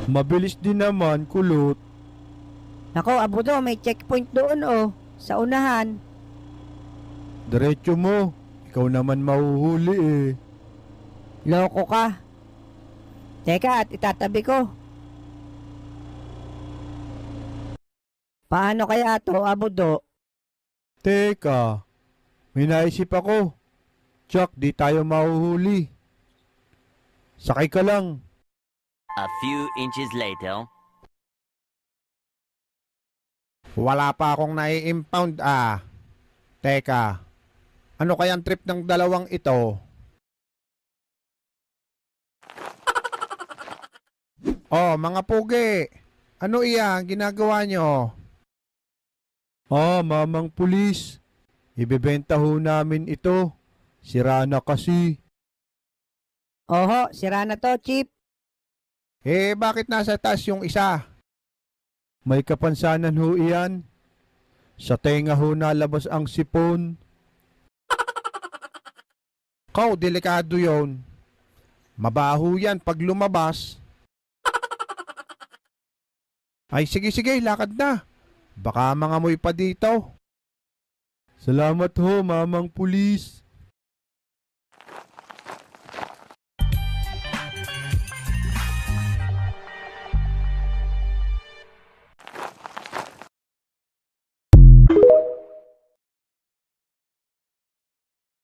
Mabilis din naman, kulot. Nako, Abudo, may checkpoint doon oh, sa unahan. Diretso mo. Ikaw naman mahuhuli eh. Loko ka. Teka, at itatabi ko. Paano kaya to, Abudo? Teka, may naisip ako. Chuck, di tayo mahuhuli. Sakay ka lang. A few inches later. Wala pa akong nai-impound ah. Teka, ano kayang trip ng dalawang ito? Oh, mga pugi. Ano iyan ginagawa nyo? Mamang pulis. Ibebenta ho namin ito. Sira na kasi. Oho, sira na to, Chip. Bakit nasa taas yung isa? May kapansanan ho iyan. Sa tenga ho nalabas ang sipon. Kau, delikado yon. Mabaho yan pag lumabas. Ay, sige, lakad na. Baka mangamoy pa dito. Salamat ho, mamang pulis.